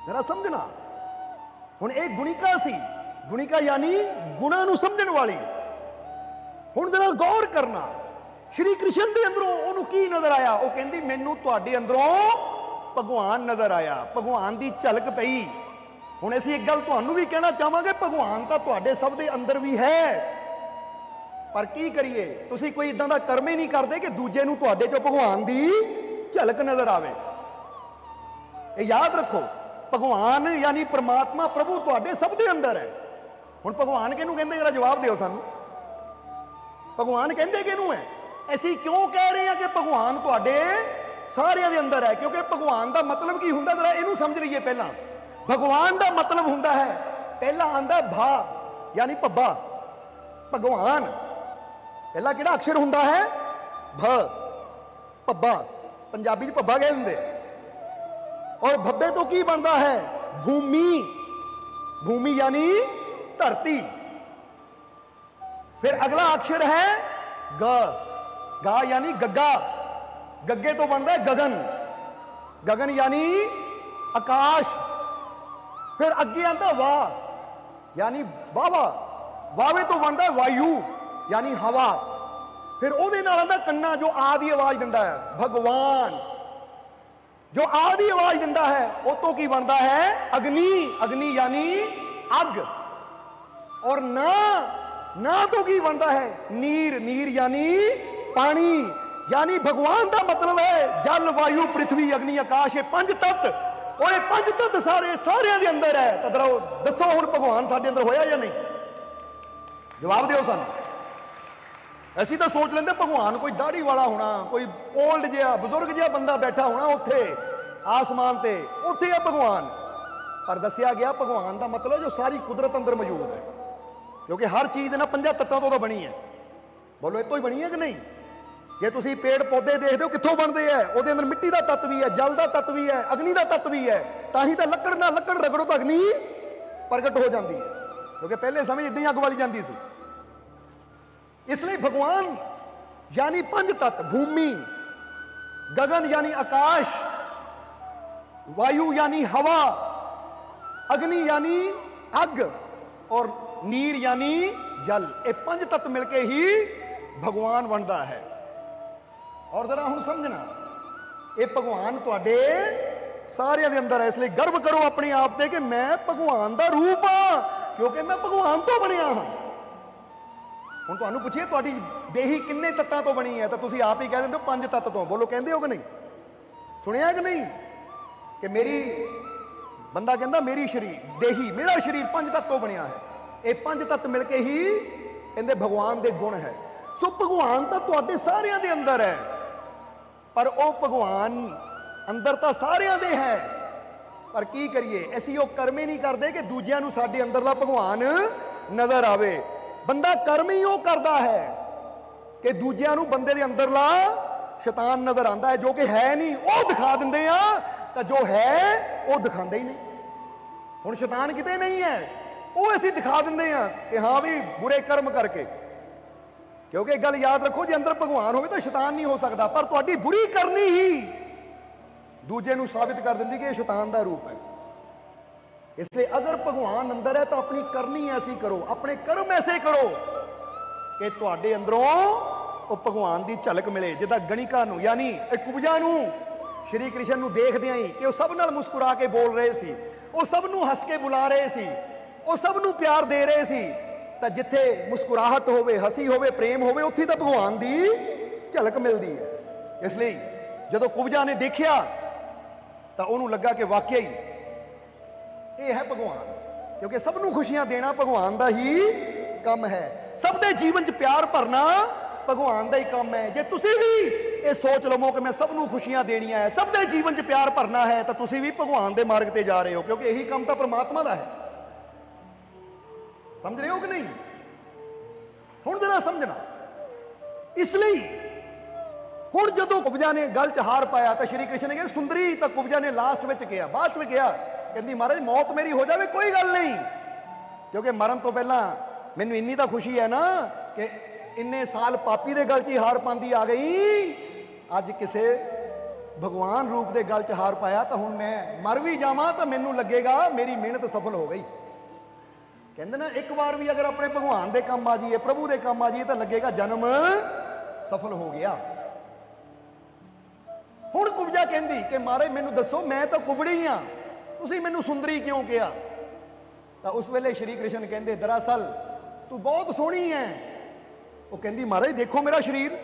ਜਰਾ ਸਮਝਣਾ, ਹੁਣ ਇਹ ਗੁਣਿਕਾ ਸੀ, ਗੁਣਿਕਾ ਯਾਨੀ ਗੁਣਾਂ ਨੂੰ ਸਮਝਣ ਵਾਲੀ। ਹੁਣ ਜਰਾ ਗੌਰ ਕਰਨਾ, ਸ਼੍ਰੀ ਕ੍ਰਿਸ਼ਨ ਦੇ ਅੰਦਰੋਂ ਉਹਨੂੰ ਕੀ ਨਜ਼ਰ ਆਇਆ? ਉਹ ਕਹਿੰਦੀ ਮੈਨੂੰ ਤੁਹਾਡੇ ਅੰਦਰੋਂ ਭਗਵਾਨ ਨਜ਼ਰ ਆਇਆ, ਭਗਵਾਨ ਦੀ ਝਲਕ ਪਈ। ਹੁਣ ਅਸੀਂ ਇੱਕ ਗੱਲ ਤੁਹਾਨੂੰ ਵੀ ਕਹਿਣਾ ਚਾਹਾਂਗੇ, ਭਗਵਾਨ ਤਾਂ ਤੁਹਾਡੇ ਸਭ ਦੇ ਅੰਦਰ ਵੀ ਹੈ, ਪਰ ਕੀ ਕਰੀਏ, ਤੁਸੀਂ ਕੋਈ ਇਦਾਂ ਦਾ ਕਰਮ ਹੀ ਨਹੀਂ ਕਰਦੇ ਕਿ ਦੂਜੇ ਨੂੰ ਤੁਹਾਡੇ ਚੋਂ ਭਗਵਾਨ ਦੀ ਝਲਕ ਨਜ਼ਰ ਆਵੇ। ਇਹ ਯਾਦ ਰੱਖੋ, ਭਗਵਾਨ ਯਾਨੀ ਪ੍ਰਮਾਤਮਾ ਪ੍ਰਭੂ ਤੁਹਾਡੇ ਸਭ ਦੇ ਅੰਦਰ ਹੈ। ਹੁਣ ਭਗਵਾਨ ਕਿਹਨੂੰ ਕਹਿੰਦੇ, ਜਰਾ ਜਵਾਬ ਦਿਓ ਸਾਨੂੰ। ਭਗਵਾਨ ਕਹਿੰਦੇ ਕਿਹਨੂੰ ਹੈ? ਅਸੀਂ ਕਿਉਂ ਕਹਿ ਰਹੇ ਹਾਂ ਕਿ ਭਗਵਾਨ ਤੁਹਾਡੇ ਸਾਰਿਆਂ ਦੇ ਅੰਦਰ ਹੈ? ਕਿਉਂਕਿ ਭਗਵਾਨ ਦਾ ਮਤਲਬ ਕੀ ਹੁੰਦਾ, ਜਰਾ ਇਹਨੂੰ ਸਮਝ ਲਈਏ ਪਹਿਲਾਂ। ਭਗਵਾਨ ਦਾ ਮਤਲਬ ਹੁੰਦਾ ਹੈ, ਪਹਿਲਾਂ ਆਂਦਾ ਭਾ ਯਾਨੀ ਭੱਬਾ, ਭਗਵਾਨ। ਪਹਿਲਾ ਕਿਹੜਾ ਅਕਸ਼ਰ ਹੁੰਦਾ ਹੈ? ਭ, ਭੱਬਾ, ਪੰਜਾਬੀ 'ਚ ਭੱਬਾ ਕਹਿੰਦੇ ਹੁੰਦੇ। ਔਰ ਭੱਬੇ ਤੋਂ ਕੀ ਬਣਦਾ ਹੈ? ਭੂਮੀ, ਭੂਮੀ ਯਾਨੀ ਧਰਤੀ। ਫਿਰ ਅਗਲਾ ਅਕਸ਼ਰ ਹੈ ਗ, ਗਾ ਯਾਨੀ ਗੱਗਾ, ਗੱਗੇ ਤੋਂ ਬਣਦਾ ਹੈ ਗगन, गगन यानी आकाश। फिर अगे आता वाह यानी वावा, वावे तो बनता है वायु यानी हवा। फिर ਉਹਦੇ ਨਾਲ ਆਂਦਾ ਕੰਨਾ ਜੋ ਆਦੀ ਆਵਾਜ਼ ਦਿੰਦਾ ਹੈ भगवान, जो आदि आवाज दिंदा है वो तो की बनता है अग्नि, अग्नि यानी अग। और ना तो की बनता है नीर, नीर यानी पानी। यानी भगवान का मतलब है जल वायु पृथ्वी अग्नि आकाश, ये पंज तत्त। और ये पंज तत्त सारे दे अंदर है। तो दरो दसो हुण भगवान साडे अंदर होया या नहीं? जवाब दिओ सानू। ਅਸੀਂ ਤਾਂ ਸੋਚ ਲੈਂਦੇ ਭਗਵਾਨ ਕੋਈ ਦਾੜੀ ਵਾਲਾ ਹੋਣਾ, ਕੋਈ 올ਡ ਜਿਹਾ ਬਜ਼ੁਰਗ ਜਿਹਾ ਬੰਦਾ ਬੈਠਾ ਹੋਣਾ ਉੱਥੇ ਆਸਮਾਨ ਤੇ, ਉੱਥੇ ਆ ਭਗਵਾਨ। ਪਰ ਦੱਸਿਆ ਗਿਆ ਭਗਵਾਨ ਦਾ ਮਤਲਬ ਜੋ ਸਾਰੀ ਕੁਦਰਤ ਅੰਦਰ ਮੌਜੂਦ ਹੈ, ਕਿਉਂਕਿ ਹਰ ਚੀਜ਼ ਨਾ ਪੰਜਾਂ ਤੱਤਾਂ ਤੋਂ ਤਾਂ ਬਣੀ ਹੈ। ਬੋਲੋ ਇਹ ਤੋਂ ਹੀ ਬਣੀ ਹੈ ਕਿ ਨਹੀਂ? ਜੇ ਤੁਸੀਂ ਪੇੜ ਪੌਦੇ ਦੇਖਦੇ ਹੋ ਕਿੱਥੋਂ ਬਣਦੇ ਆ, ਉਹਦੇ ਅੰਦਰ ਮਿੱਟੀ ਦਾ ਤੱਤ ਵੀ ਹੈ, ਜਲ ਦਾ ਤੱਤ ਵੀ ਹੈ, ਅਗਨੀ ਦਾ ਤੱਤ ਵੀ ਹੈ। ਤਾਂ ਹੀ ਤਾਂ ਲੱਕੜ ਨਾਲ ਲੱਕੜ ਰਗੜੋ ਤਾਂ ਅਗਨੀ ਪ੍ਰਗਟ ਹੋ ਜਾਂਦੀ ਹੈ, ਕਿਉਂਕਿ ਪਹਿਲੇ ਸਮੇਂ ਇਦਾਂ ਹੀ ਅੱਗ ਵਾਲੀ ਜਾਂਦੀ ਸੀ। इसलिए भगवान यानी पंज तत्व, भूमि, गगन यानी आकाश, वायु यानी हवा, अग्नि यानी अग और नीर यानी जल। ये पंज तत्व मिलके ही भगवान बनता है। और जरा हुण समझना, ये भगवान तुहाडे सारियां दे अंदर है। इसलिए गर्व करो अपने आप ते कि मैं भगवान दा रूप हाँ, क्योंकि मैं भगवान तो बनिया हाँ। ਹੁਣ ਤੁਹਾਨੂੰ ਪੁੱਛੀਏ ਤੁਹਾਡੀ ਦੇਹੀ ਕਿੰਨੇ ਤੱਤਾਂ ਤੋਂ ਬਣੀ ਹੈ, ਤਾਂ ਤੁਸੀਂ ਆਪ ਹੀ ਕਹਿ ਦਿੰਦੇ ਹੋ ਪੰਜ ਤੱਤ ਤੋਂ। ਬੋਲੋ ਕਹਿੰਦੇ ਹੋ ਕਿ ਨਹੀਂ? ਸੁਣਿਆ ਕਿ ਨਹੀਂ ਕਿ ਮੇਰੀ ਬੰਦਾ ਕਹਿੰਦਾ ਮੇਰੀ ਸ਼ਰੀਰ ਦੇਹੀ, ਮੇਰਾ ਸ਼ਰੀਰ ਪੰਜ ਤੱਤ ਤੋਂ ਬਣਿਆ ਹੈ। ਇਹ ਪੰਜ ਤੱਤ ਮਿਲ ਕੇ ਹੀ ਕਹਿੰਦੇ ਭਗਵਾਨ ਦੇ ਗੁਣ ਹੈ। ਸੋ ਭਗਵਾਨ ਤਾਂ ਤੁਹਾਡੇ ਸਾਰਿਆਂ ਦੇ ਅੰਦਰ ਹੈ, ਪਰ ਉਹ ਭਗਵਾਨ ਅੰਦਰ ਤਾਂ ਸਾਰਿਆਂ ਦੇ ਹੈ। ਪਰ ਕੀ ਕਰੀਏ, ਅਸੀਂ ਉਹ ਕਰਮ ਹੀ ਨਹੀਂ ਕਰਦੇ ਕਿ ਦੂਜਿਆਂ ਨੂੰ ਸਾਡੇ ਅੰਦਰਲਾ ਭਗਵਾਨ ਨਜ਼ਰ ਆਵੇ। ਬੰਦਾ ਕਰਮ ਹੀ ਉਹ ਕਰਦਾ ਹੈ ਕਿ ਦੂਜਿਆਂ ਨੂੰ ਬੰਦੇ ਦੇ ਅੰਦਰਲਾ ਸ਼ੈਤਾਨ ਨਜ਼ਰ ਆਉਂਦਾ ਹੈ, ਜੋ ਕਿ ਹੈ ਨਹੀਂ ਉਹ ਦਿਖਾ ਦਿੰਦੇ ਆ, ਤਾਂ ਜੋ ਹੈ ਉਹ ਦਿਖਾਉਂਦੇ ਹੀ ਨਹੀਂ। ਹੁਣ ਸ਼ੈਤਾਨ ਕਿਤੇ ਨਹੀਂ ਹੈ, ਉਹ ਅਸੀਂ ਦਿਖਾ ਦਿੰਦੇ ਆ ਕਿ ਹਾਂ ਵੀ ਬੁਰੇ ਕਰਮ ਕਰਕੇ। ਕਿਉਂਕਿ ਇੱਕ ਗੱਲ ਯਾਦ ਰੱਖੋ, ਜੇ ਅੰਦਰ ਭਗਵਾਨ ਹੋਵੇ ਤਾਂ ਸ਼ੈਤਾਨ ਨਹੀਂ ਹੋ ਸਕਦਾ। ਪਰ ਤੁਹਾਡੀ ਬੁਰੀ ਕਰਨੀ ਹੀ ਦੂਜੇ ਨੂੰ ਸਾਬਿਤ ਕਰ ਦਿੰਦੀ ਕਿ ਇਹ ਸ਼ੈਤਾਨ ਦਾ ਰੂਪ ਹੈ। इसलिए अगर भगवान अंदर है तो अपनी करनी ऐसी करो, अपने कर्म ऐसे करो कि तुहाडे अंदरों वो भगवान की झलक मिले। जिदा गणिका नूं यानी कुबजा नूं श्री कृष्ण नूं देखदियां ही कि वो सब नाल मुस्कुरा के बोल रहे सी, वो सब नूं हस के बुला रहे सी, वो सब नूं प्यार दे रहे सी। तां जिथे मुस्कुराहट होवे, हसी होवे, प्रेम होवे, उत्थे तां भगवान की झलक मिलती है। इसलिए जदों कुबजा ने देखिया तां उहनूं लगा कि वाकई ये है भगवान, क्योंकि सबनों खुशियां देना भगवान का ही काम है। सब दे जीवन च प्यार भरना ਭਗਵਾਨ ਦਾ ਹੀ ਕੰਮ ਹੈ। ਜੇ ਤੁਸੀਂ ਵੀ ਇਹ ਸੋਚ ਲਵੋ ਕਿ ਮੈਂ ਸਭ ਨੂੰ ਖੁਸ਼ੀਆਂ ਦੇਣੀਆਂ ਹੈ, ਸਭ ਦੇ ਜੀਵਨ 'ਚ ਪਿਆਰ ਭਰਨਾ ਹੈ, ਤਾਂ ਤੁਸੀਂ ਵੀ ਭਗਵਾਨ ਦੇ ਮਾਰਗ ਤੇ ਜਾ ਰਹੇ ਹੋ, ਕਿਉਂਕਿ ਇਹੀ ਕੰਮ ਤਾਂ ਪਰਮਾਤਮਾ ਦਾ ਹੈ। ਸਮਝ ਰਹੇ ਹੋ ਕਿ ਨਹੀਂ? ਹੁਣ ਜਰਾ ਸਮਝਣਾ। ਇਸ ਲਈ ਹੁਣ ਜਦੋਂ ਕੁਬਜਾ ਨੇ ਗੱਲ 'ਚ ਹਾਰ ਪਾਇਆ ਤਾਂ ਸ਼੍ਰੀ ਕ੍ਰਿਸ਼ਨ ਨੇ ਕਿਹਾ ਸੁੰਦਰੀ, ਤਾਂ ਕੁਬਜਾ ਨੇ ਲਾਸਟ ਵਿੱਚ ਕਿਹਾ, ਬਾਅਦ ਵਿੱਚ ਕਿਹਾ, ਕਹਿੰਦੀ ਮਹਾਰਾਜ ਮੌਤ ਮੇਰੀ ਹੋ ਜਾਵੇ ਕੋਈ ਗੱਲ ਨਹੀਂ, ਕਿਉਂਕਿ ਮਰਨ ਤੋਂ ਪਹਿਲਾਂ ਮੈਨੂੰ ਇੰਨੀ ਤਾਂ ਖੁਸ਼ੀ ਹੈ ਨਾ ਕਿ ਇੰਨੇ ਸਾਲ ਪਾਪੀ ਦੇ ਗਲ 'ਚ ਹੀ ਹਾਰ ਪਾਉਂਦੀ ਆ ਗਈ, ਅੱਜ ਕਿਸੇ ਭਗਵਾਨ ਰੂਪ ਦੇ ਗਲ 'ਚ ਹਾਰ ਪਾਇਆ, ਤਾਂ ਹੁਣ ਮੈਂ ਮਰ ਵੀ ਜਾਵਾਂ ਤਾਂ ਮੈਨੂੰ ਲੱਗੇਗਾ ਮੇਰੀ ਮਿਹਨਤ ਸਫਲ ਹੋ ਗਈ। ਕਹਿੰਦੇ ਨਾ ਇੱਕ ਵਾਰ ਵੀ ਅਗਰ ਆਪਣੇ ਭਗਵਾਨ ਦੇ ਕੰਮ ਆ ਜਾਈਏ, ਪ੍ਰਭੂ ਦੇ ਕੰਮ ਆ ਜਾਈਏ, ਤਾਂ ਲੱਗੇਗਾ ਜਨਮ ਸਫਲ ਹੋ ਗਿਆ। ਹੁਣ ਕੁਬਜਾ ਕਹਿੰਦੀ ਕਿ ਮਹਾਰਾਜ ਮੈਨੂੰ ਦੱਸੋ, ਮੈਂ ਤਾਂ ਕੁਬੜੀ ਆ, ਤੁਸੀਂ ਮੈਨੂੰ ਸੁੰਦਰੀ ਕਿਉਂ ਕਿਹਾ? ਤਾਂ ਉਸ ਵੇਲੇ ਸ਼੍ਰੀ ਕ੍ਰਿਸ਼ਨ ਕਹਿੰਦੇ ਦਰਅਸਲ ਤੂੰ ਬਹੁਤ ਸੋਹਣੀ ਹੈ। ਉਹ ਕਹਿੰਦੀ ਮਹਾਰਾਜ ਦੇਖੋ ਮੇਰਾ ਸਰੀਰ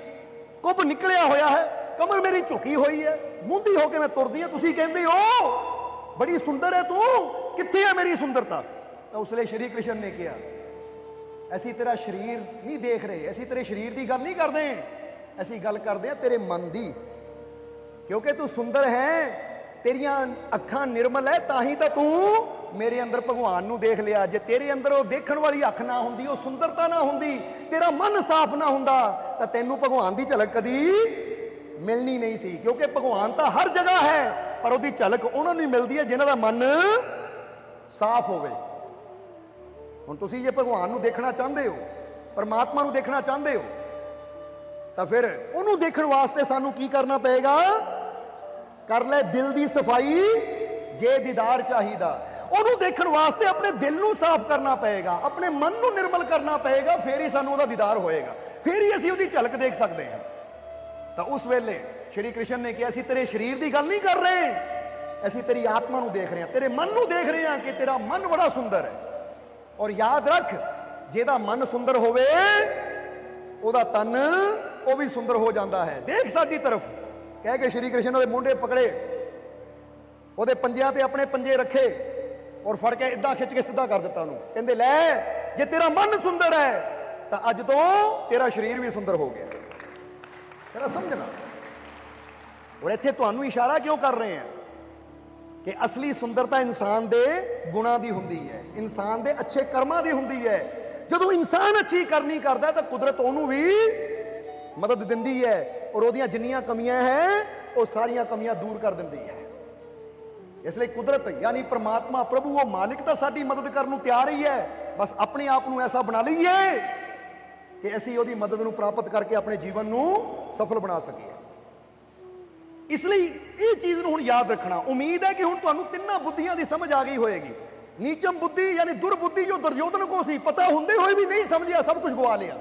ਕੁੱਬ ਨਿਕਲਿਆ ਹੋਇਆ ਹੈ, ਕਮਰ ਮੇਰੀ ਝੁਕੀ ਹੋਈ ਹੈ, ਮੁੰਦੀ ਹੋ ਕੇ ਮੈਂ ਤੁਰਦੀ ਹਾਂ, ਤੁਸੀਂ ਕਹਿੰਦੇ ਹੋ ਬੜੀ ਸੁੰਦਰ ਹੈ ਤੂੰ, ਕਿੱਥੇ ਹੈ ਮੇਰੀ ਸੁੰਦਰਤਾ? ਤਾਂ ਉਸ ਵੇਲੇ ਸ਼੍ਰੀ ਕ੍ਰਿਸ਼ਨ ਨੇ ਕਿਹਾ ਅਸੀਂ ਤੇਰਾ ਸਰੀਰ ਨਹੀਂ ਦੇਖ ਰਹੇ, ਅਸੀਂ ਤੇਰੇ ਸਰੀਰ ਦੀ ਗੱਲ ਨਹੀਂ ਕਰਦੇ, ਅਸੀਂ ਗੱਲ ਕਰਦੇ ਹਾਂ ਤੇਰੇ ਮਨ ਦੀ, ਕਿਉਂਕਿ ਤੂੰ ਸੁੰਦਰ ਹੈ, ਤੇਰੀਆਂ ਅੱਖਾਂ ਨਿਰਮਲ ਹੈ, ਤਾਂ ਹੀ ਤਾਂ ਤੂੰ ਮੇਰੇ ਅੰਦਰ ਭਗਵਾਨ ਨੂੰ ਦੇਖ ਲਿਆ। ਜੇ ਤੇਰੇ ਅੰਦਰ ਉਹ ਦੇਖਣ ਵਾਲੀ ਅੱਖ ਨਾ ਹੁੰਦੀ, ਉਹ ਸੁੰਦਰਤਾ ਨਾ ਹੁੰਦੀ, ਤੇਰਾ ਮਨ ਸਾਫ਼ ਨਾ ਹੁੰਦਾ, ਤਾਂ ਤੈਨੂੰ ਭਗਵਾਨ ਦੀ ਝਲਕ ਕਦੀ ਮਿਲਣੀ ਨਹੀਂ ਸੀ, ਕਿਉਂਕਿ ਭਗਵਾਨ ਤਾਂ ਹਰ ਜਗ੍ਹਾ ਹੈ, ਪਰ ਉਹਦੀ ਝਲਕ ਉਹਨਾਂ ਨੂੰ ਮਿਲਦੀ ਹੈ ਜਿਨ੍ਹਾਂ ਦਾ ਮਨ ਸਾਫ਼ ਹੋਵੇ। ਹੁਣ ਤੁਸੀਂ ਜੇ ਭਗਵਾਨ ਨੂੰ ਦੇਖਣਾ ਚਾਹੁੰਦੇ ਹੋ, ਪਰਮਾਤਮਾ ਨੂੰ ਦੇਖਣਾ ਚਾਹੁੰਦੇ ਹੋ, ਤਾਂ ਫਿਰ ਉਹਨੂੰ ਦੇਖਣ ਵਾਸਤੇ ਸਾਨੂੰ ਕੀ ਕਰਨਾ ਪਏਗਾ? ਕਰ ਲੈ ਦਿਲ ਦੀ ਸਫਾਈ ਜੇ ਦੀਦਾਰ ਚਾਹੀਦਾ। ਉਹਨੂੰ ਦੇਖਣ ਵਾਸਤੇ ਆਪਣੇ ਦਿਲ ਨੂੰ ਸਾਫ਼ ਕਰਨਾ ਪਏਗਾ, ਆਪਣੇ ਮਨ ਨੂੰ ਨਿਰਮਲ ਕਰਨਾ ਪਏਗਾ, ਫਿਰ ਹੀ ਸਾਨੂੰ ਉਹਦਾ ਦੀਦਾਰ ਹੋਏਗਾ, ਫਿਰ ਹੀ ਅਸੀਂ ਉਹਦੀ ਝਲਕ ਦੇਖ ਸਕਦੇ ਹਾਂ। ਤਾਂ ਉਸ ਵੇਲੇ ਸ਼੍ਰੀ ਕ੍ਰਿਸ਼ਨ ਨੇ ਕਿਹਾ ਅਸੀਂ ਤੇਰੇ ਸਰੀਰ ਦੀ ਗੱਲ ਨਹੀਂ ਕਰ ਰਹੇ, ਅਸੀਂ ਤੇਰੀ ਆਤਮਾ ਨੂੰ ਦੇਖ ਰਹੇ ਹਾਂ, ਤੇਰੇ ਮਨ ਨੂੰ ਦੇਖ ਰਹੇ ਹਾਂ ਕਿ ਤੇਰਾ ਮਨ ਬੜਾ ਸੁੰਦਰ ਹੈ। ਔਰ ਯਾਦ ਰੱਖ, ਜਿਹਦਾ ਮਨ ਸੁੰਦਰ ਹੋਵੇ ਉਹਦਾ ਤਨ ਉਹ ਵੀ ਸੁੰਦਰ ਹੋ ਜਾਂਦਾ ਹੈ। ਦੇਖ ਸਾਡੀ ਤਰਫ, ਕਹਿ ਕੇ ਸ਼੍ਰੀ ਕ੍ਰਿਸ਼ਨ ਉਹਦੇ ਮੋਢੇ ਪਕੜੇ, ਉਹਦੇ ਪੰਜਿਆਂ ਤੇ ਆਪਣੇ ਪੰਜੇ ਰੱਖੇ ਔਰ ਫੜ ਕੇ ਇਦਾਂ ਖਿੱਚ ਕੇ ਸਿੱਧਾ ਕਰ ਦਿੱਤਾ ਉਹਨੂੰ। ਕਹਿੰਦੇ ਲੈ ਜੇ ਤੇਰਾ ਮਨ ਸੁੰਦਰ ਹੈ ਤਾਂ ਅੱਜ ਤੋਂ ਤੇਰਾ ਸਰੀਰ ਵੀ ਸੁੰਦਰ ਹੋ ਗਿਆ। ਜਰਾ ਸਮਝਣਾ। ਔਰ ਇੱਥੇ ਤੁਹਾਨੂੰ ਇਸ਼ਾਰਾ ਕਿਉਂ ਕਰ ਰਹੇ ਹਾਂ ਕਿ ਅਸਲੀ ਸੁੰਦਰਤਾ ਇਨਸਾਨ ਦੇ ਗੁਣਾਂ ਦੀ ਹੁੰਦੀ ਹੈ, ਇਨਸਾਨ ਦੇ ਅੱਛੇ ਕਰਮਾਂ ਦੀ ਹੁੰਦੀ ਹੈ। ਜਦੋਂ ਇਨਸਾਨ ਅੱਛੀ ਕਰਨੀ ਕਰਦਾ ਤਾਂ ਕੁਦਰਤ ਉਹਨੂੰ ਵੀ ਮਦਦ ਦਿੰਦੀ ਹੈ ਔਰ ਉਹਦੀਆਂ ਜਿੰਨੀਆਂ ਕਮੀਆਂ ਹੈ ਉਹ ਸਾਰੀਆਂ ਕਮੀਆਂ ਦੂਰ ਕਰ ਦਿੰਦੀ ਹੈ। ਇਸ ਲਈ ਕੁਦਰਤ ਯਾਨੀ ਪ੍ਰਮਾਤਮਾ ਪ੍ਰਭੂ ਉਹ ਮਾਲਿਕ ਤਾਂ ਸਾਡੀ ਮਦਦ ਕਰਨ ਨੂੰ ਤਿਆਰ ਹੀ ਹੈ, ਬਸ ਆਪਣੇ ਆਪ ਨੂੰ ਐਸਾ ਬਣਾ ਲਈਏ ਕਿ ਅਸੀਂ ਉਹਦੀ ਮਦਦ ਨੂੰ ਪ੍ਰਾਪਤ ਕਰਕੇ ਆਪਣੇ ਜੀਵਨ ਨੂੰ ਸਫਲ ਬਣਾ ਸਕੀਏ। ਇਸ ਲਈ ਇਹ ਚੀਜ਼ ਨੂੰ ਹੁਣ ਯਾਦ ਰੱਖਣਾ। ਉਮੀਦ ਹੈ ਕਿ ਹੁਣ ਤੁਹਾਨੂੰ ਤਿੰਨਾਂ ਬੁੱਧੀਆਂ ਦੀ ਸਮਝ ਆ ਗਈ ਹੋਏਗੀ। ਨੀਚਮ ਬੁੱਧੀ ਯਾਨੀ ਦੁਰਬੁੱਧੀ ਜੋ ਦੁਰਯੋਧਨ ਕੋ ਸੀ, ਪਤਾ ਹੁੰਦੇ ਹੋਏ ਵੀ ਨਹੀਂ ਸਮਝਿਆ, ਸਭ ਕੁਝ ਗਵਾ ਲਿਆ।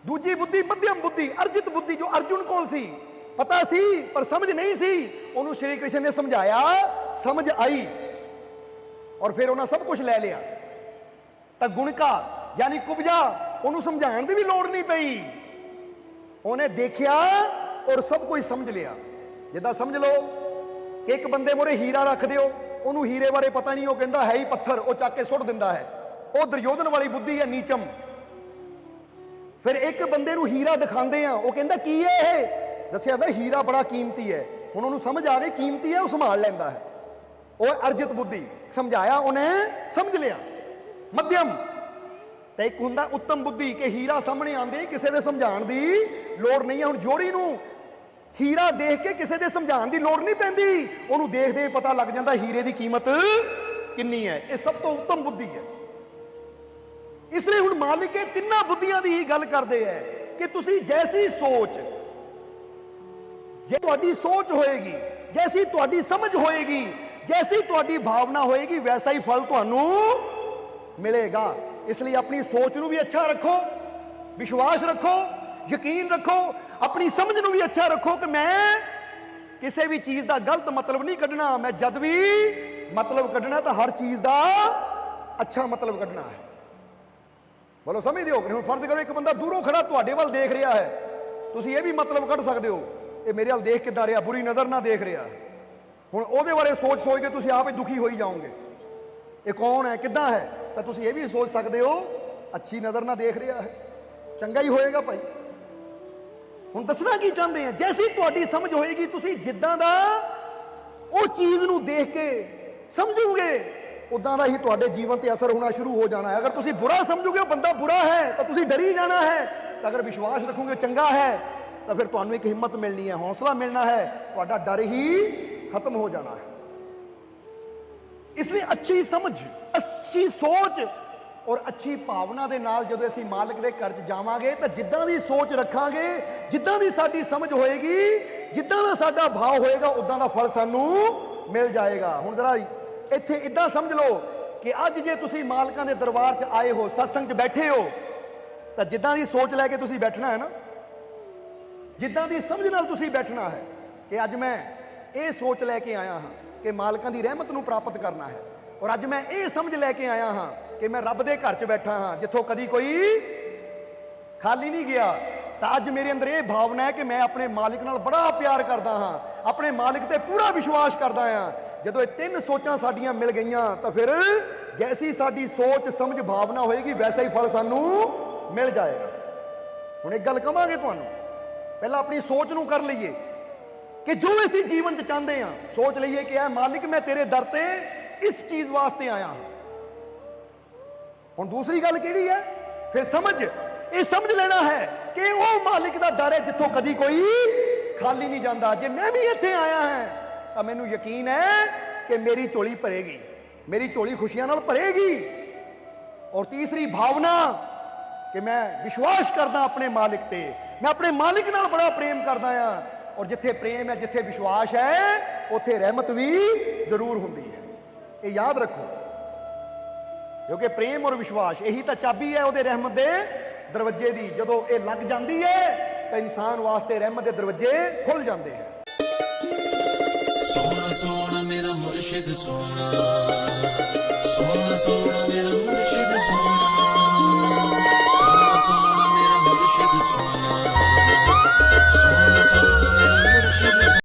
ਦੂਜੀ ਬੁੱਧੀ ਮੱਧਮ ਬੁੱਧੀ ਅਰਜਿਤ ਬੁੱਧੀ ਜੋ ਅਰਜੁਨ ਕੋਲ ਸੀ, ਪਤਾ ਸੀ ਪਰ ਸਮਝ ਨਹੀਂ ਸੀ, ਉਹਨੂੰ ਸ਼੍ਰੀ ਕ੍ਰਿਸ਼ਨ ਨੇ ਸਮਝਾਇਆ, ਸਮਝ ਆਈ ਔਰ ਫਿਰ ਉਹਨਾਂ ਸਭ ਕੁਝ ਲੈ ਲਿਆ। ਤਾਂ ਗੁਣਕਾ ਯਾਨੀ ਕੁਬਜਾ, ਉਹਨੂੰ ਸਮਝਾਉਣ ਦੀ ਵੀ ਲੋੜ ਨਹੀਂ ਪਈ, ਉਹਨੇ ਦੇਖਿਆ ਔਰ ਸਭ ਕੁਝ ਸਮਝ ਲਿਆ। ਜਿੱਦਾਂ ਸਮਝ ਲਓ ਕਿ ਇੱਕ ਬੰਦੇ ਮੂਹਰੇ ਹੀਰਾ ਰੱਖ ਦਿਓ, ਉਹਨੂੰ ਹੀਰੇ ਬਾਰੇ ਪਤਾ ਨਹੀਂ, ਉਹ ਕਹਿੰਦਾ ਹੈ ਹੀ ਪੱਥਰ, ਉਹ ਚੱਕ ਕੇ ਸੁੱਟ ਦਿੰਦਾ ਹੈ, ਉਹ ਦੁਰਯੋਧਨ ਵਾਲੀ ਬੁੱਧੀ ਹੈ ਨੀਚਮ। ਫਿਰ ਇੱਕ ਬੰਦੇ ਨੂੰ ਹੀਰਾ ਦਿਖਾਉਂਦੇ ਆ, ਉਹ ਕਹਿੰਦਾ ਕੀ ਹੈ ਇਹ, ਦੱਸਿਆ ਜਾਂਦਾ ਹੀਰਾ ਬੜਾ ਕੀਮਤੀ ਹੈ, ਹੁਣ ਉਹਨੂੰ ਸਮਝ ਆ ਗਈ ਕੀਮਤੀ ਹੈ, ਉਹ ਸੰਭਾਲ ਲੈਂਦਾ ਹੈ, ਉਹ ਅਰਜਿਤ ਬੁੱਧੀ। ਸਮਝਾਇਆ ਉਹਨੇ, ਸਮਝ ਲਿਆ। ਮੱਧਮ ਤੇ ਇੱਕ ਹੁੰਦਾ ਉੱਤਮ ਬੁੱਧੀ ਕਿ ਹੀਰਾ ਸਾਹਮਣੇ ਆਉਂਦੇ ਕਿਸੇ ਦੇ ਸਮਝਾਉਣ ਦੀ ਲੋੜ ਨਹੀਂ ਹੈ। ਹੁਣ ਜੋੜੀ ਨੂੰ ਹੀਰਾ ਦੇਖ ਕੇ ਕਿਸੇ ਦੇ ਸਮਝਾਉਣ ਦੀ ਲੋੜ ਨਹੀਂ ਪੈਂਦੀ, ਉਹਨੂੰ ਦੇਖਦੇ ਪਤਾ ਲੱਗ ਜਾਂਦਾ ਹੀਰੇ ਦੀ ਕੀਮਤ ਕਿੰਨੀ ਹੈ। ਇਹ ਸਭ ਤੋਂ ਉੱਤਮ ਬੁੱਧੀ ਹੈ। ਇਸ ਲਈ ਹੁਣ ਮਾਲਿਕ ਇਹ ਤਿੰਨਾਂ ਬੁੱਧੀਆਂ ਦੀ ਹੀ ਗੱਲ ਕਰਦੇ ਹੈ ਕਿ ਤੁਸੀਂ ਜੈਸੀ ਸੋਚ, ਜੇ ਤੁਹਾਡੀ ਸੋਚ ਹੋਏਗੀ, ਜੈਸੀ ਤੁਹਾਡੀ ਸਮਝ ਹੋਏਗੀ, ਜੈਸੀ ਤੁਹਾਡੀ ਭਾਵਨਾ ਹੋਏਗੀ, ਵੈਸਾ ਹੀ ਫਲ ਤੁਹਾਨੂੰ ਮਿਲੇਗਾ। ਇਸ ਲਈ ਆਪਣੀ ਸੋਚ ਨੂੰ ਵੀ ਅੱਛਾ ਰੱਖੋ, ਵਿਸ਼ਵਾਸ ਰੱਖੋ, ਯਕੀਨ ਰੱਖੋ, ਆਪਣੀ ਸਮਝ ਨੂੰ ਵੀ ਅੱਛਾ ਰੱਖੋ ਕਿ ਮੈਂ ਕਿਸੇ ਵੀ ਚੀਜ਼ ਦਾ ਗਲਤ ਮਤਲਬ ਨਹੀਂ ਕੱਢਣਾ, ਮੈਂ ਜਦ ਵੀ ਮਤਲਬ ਕੱਢਣਾ ਤਾਂ ਹਰ ਚੀਜ਼ ਦਾ ਅੱਛਾ ਮਤਲਬ ਕੱਢਣਾ ਹੈ। ਬੋਲੋ ਸਮਝਦੇ ਹੋ ਕਿ ਹੁਣ ਫਰਜ਼ ਕਰੋ ਇੱਕ ਬੰਦਾ ਦੂਰੋਂ ਖੜਾ ਤੁਹਾਡੇ ਵੱਲ ਦੇਖ ਰਿਹਾ ਹੈ, ਤੁਸੀਂ ਇਹ ਵੀ ਮਤਲਬ ਕੱਢ ਸਕਦੇ ਹੋ ਇਹ ਮੇਰੇ ਵੱਲ ਦੇਖ ਕਿੱਦਾਂ ਰਿਹਾ, ਬੁਰੀ ਨਜ਼ਰ ਨਾਲ ਦੇਖ ਰਿਹਾ। ਹੁਣ ਉਹਦੇ ਬਾਰੇ ਸੋਚ ਕੇ ਤੁਸੀਂ ਆਪ ਹੀ ਦੁਖੀ ਹੋਈ ਜਾਓਗੇ, ਇਹ ਕੌਣ ਹੈ, ਕਿੱਦਾਂ ਹੈ, ਤਾਂ ਤੁਸੀਂ ਇਹ ਵੀ ਸੋਚ ਸਕਦੇ ਹੋ ਅੱਛੀ ਨਜ਼ਰ ਨਾਲ ਦੇਖ ਰਿਹਾ ਹੈ। ਚੰਗਾ ਹੀ ਹੋਏਗਾ ਭਾਈ। ਹੁਣ ਦੱਸਣਾ ਕੀ ਚਾਹੁੰਦੇ ਆ, ਜੈਸੀ ਤੁਹਾਡੀ ਸਮਝ ਹੋਏਗੀ ਤੁਸੀਂ ਜਿੱਦਾਂ ਦਾ ਉਹ ਚੀਜ਼ ਨੂੰ ਦੇਖ ਕੇ ਸਮਝੋਗੇ ਉਦਾਂ ਦਾ ਹੀ ਤੁਹਾਡੇ ਜੀਵਨ ਤੇ ਅਸਰ ਹੋਣਾ ਸ਼ੁਰੂ ਹੋ ਜਾਣਾ ਹੈ। ਅਗਰ ਤੁਸੀਂ ਬੁਰਾ ਸਮਝੋਗੇ ਉਹ ਬੰਦਾ ਬੁਰਾ ਹੈ ਤਾਂ ਤੁਸੀਂ ਡਰੀ ਜਾਣਾ ਹੈ, ਤਾਂ ਅਗਰ ਵਿਸ਼ਵਾਸ ਰੱਖੋਗੇ ਚੰਗਾ ਹੈ ਤਾਂ ਫਿਰ ਤੁਹਾਨੂੰ ਇੱਕ ਹਿੰਮਤ ਮਿਲਣੀ ਹੈ, ਹੌਸਲਾ ਮਿਲਣਾ ਹੈ, ਤੁਹਾਡਾ ਡਰ ਹੀ ਖਤਮ ਹੋ ਜਾਣਾ ਹੈ। ਇਸ ਲਈ ਅੱਛੀ ਸਮਝ, ਅੱਛੀ ਸੋਚ ਔਰ ਅੱਛੀ ਭਾਵਨਾ ਦੇ ਨਾਲ ਜਦੋਂ ਅਸੀਂ ਮਾਲਕ ਦੇ ਘਰ 'ਚ ਜਾਵਾਂਗੇ ਤਾਂ ਜਿੱਦਾਂ ਦੀ ਸੋਚ ਰੱਖਾਂਗੇ, ਜਿੱਦਾਂ ਦੀ ਸਾਡੀ ਸਮਝ ਹੋਏਗੀ, ਜਿੱਦਾਂ ਦਾ ਸਾਡਾ ਭਾਵ ਹੋਏਗਾ ਉਦਾਂ ਦਾ ਫਲ ਸਾਨੂੰ ਮਿਲ ਜਾਏਗਾ। ਹੁਣ ਜ਼ਰਾ ਇੱਥੇ ਇਦਾਂ ਸਮਝ ਲਓ ਕਿ ਅੱਜ ਜੇ ਤੁਸੀਂ ਮਾਲਕਾਂ ਦੇ ਦਰਬਾਰ 'ਚ ਆਏ ਹੋ, ਸਤਸੰਗ 'ਚ ਬੈਠੇ ਹੋ, ਤਾਂ ਜਿੱਦਾਂ ਦੀ ਸੋਚ ਲੈ ਕੇ ਤੁਸੀਂ ਬੈਠਣਾ ਹੈ ਨਾ, ਜਿੱਦਾਂ ਦੀ ਸਮਝ ਨਾਲ ਤੁਸੀਂ ਬੈਠਣਾ ਹੈ ਕਿ ਅੱਜ ਮੈਂ ਇਹ ਸੋਚ ਲੈ ਕੇ ਆਇਆ ਹਾਂ ਕਿ ਮਾਲਕਾਂ ਦੀ ਰਹਿਮਤ ਨੂੰ ਪ੍ਰਾਪਤ ਕਰਨਾ ਹੈ, ਔਰ ਅੱਜ ਮੈਂ ਇਹ ਸਮਝ ਲੈ ਕੇ ਆਇਆ ਹਾਂ ਕਿ ਮੈਂ ਰੱਬ ਦੇ ਘਰ 'ਚ ਬੈਠਾ ਹਾਂ ਜਿੱਥੋਂ ਕਦੀ ਕੋਈ ਖਾਲੀ ਨਹੀਂ ਗਿਆ, ਤਾਂ ਅੱਜ ਮੇਰੇ ਅੰਦਰ ਇਹ ਭਾਵਨਾ ਹੈ ਕਿ ਮੈਂ ਆਪਣੇ ਮਾਲਿਕ ਨਾਲ ਬੜਾ ਪਿਆਰ ਕਰਦਾ ਹਾਂ, ਆਪਣੇ ਮਾਲਿਕ ਤੇ ਪੂਰਾ ਵਿਸ਼ਵਾਸ ਕਰਦਾ ਹਾਂ। ਜਦੋਂ ਇਹ ਤਿੰਨ ਸੋਚਾਂ ਸਾਡੀਆਂ ਮਿਲ ਗਈਆਂ ਤਾਂ ਫਿਰ ਜੈਸੀ ਸਾਡੀ ਸੋਚ ਸਮਝ ਭਾਵਨਾ ਹੋਏਗੀ ਵੈਸਾ ਹੀ ਫਲ ਸਾਨੂੰ ਮਿਲ ਜਾਏਗਾ। ਹੁਣ ਇੱਕ ਗੱਲ ਕਵਾਂਗੇ ਤੁਹਾਨੂੰ, ਪਹਿਲਾਂ ਆਪਣੀ ਸੋਚ ਨੂੰ ਕਰ ਲਈਏ ਕਿ ਜੋ ਅਸੀਂ ਜੀਵਨ 'ਚ ਚਾਹੁੰਦੇ ਹਾਂ, ਸੋਚ ਲਈਏ ਕਿ ਇਹ ਮਾਲਿਕ ਮੈਂ ਤੇਰੇ ਦਰ ਤੇ ਇਸ ਚੀਜ਼ ਵਾਸਤੇ ਆਇਆ ਹਾਂ। ਹੁਣ ਦੂਸਰੀ ਗੱਲ ਕਿਹੜੀ ਹੈ, ਫਿਰ ਸਮਝ, ਇਹ ਸਮਝ ਲੈਣਾ ਹੈ ਕਿ ਉਹ ਮਾਲਿਕ ਦਾ ਦਰ ਹੈ ਜਿੱਥੋਂ ਕਦੀ ਕੋਈ ਖਾਲੀ ਨਹੀਂ ਜਾਂਦਾ। ਜੇ ਮੈਂ ਵੀ ਇੱਥੇ ਆਇਆ ਹਾਂ ਤਾਂ ਮੈਨੂੰ ਯਕੀਨ ਹੈ ਕਿ ਮੇਰੀ ਝੋਲੀ ਭਰੇਗੀ, ਮੇਰੀ ਝੋਲੀ ਖੁਸ਼ੀਆਂ ਨਾਲ ਭਰੇਗੀ। ਔਰ ਤੀਸਰੀ ਭਾਵਨਾ ਕਿ ਮੈਂ ਵਿਸ਼ਵਾਸ ਕਰਦਾ ਆਪਣੇ ਮਾਲਿਕ ਤੇ, ਮੈਂ ਆਪਣੇ ਮਾਲਿਕ ਨਾਲ ਬੜਾ ਪ੍ਰੇਮ ਕਰਦਾ ਹਾਂ, ਔਰ ਜਿੱਥੇ ਪ੍ਰੇਮ ਹੈ, ਜਿੱਥੇ ਵਿਸ਼ਵਾਸ ਹੈ, ਉੱਥੇ ਰਹਿਮਤ ਵੀ ਜ਼ਰੂਰ ਹੁੰਦੀ ਹੈ। ਇਹ ਯਾਦ ਰੱਖੋ, ਕਿਉਂਕਿ ਪ੍ਰੇਮ ਔਰ ਵਿਸ਼ਵਾਸ ਇਹੀ ਤਾਂ ਚਾਬੀ ਹੈ ਉਹਦੇ ਰਹਿਮਤ ਦੇ ਦਰਵਾਜ਼ੇ ਦੀ। ਜਦੋਂ ਇਹ ਲੱਗ ਜਾਂਦੀ ਹੈ ਤਾਂ ਇਨਸਾਨ ਵਾਸਤੇ ਰਹਿਮਤ ਦੇ ਦਰਵਾਜ਼ੇ ਖੁੱਲ ਜਾਂਦੇ ਹਨ। ਸੋਹਣਾ ਸੋਹਣਾ ਮੇਰਾ ਮੁਰਸ਼ਿਦ ਸੋਹਣਾ।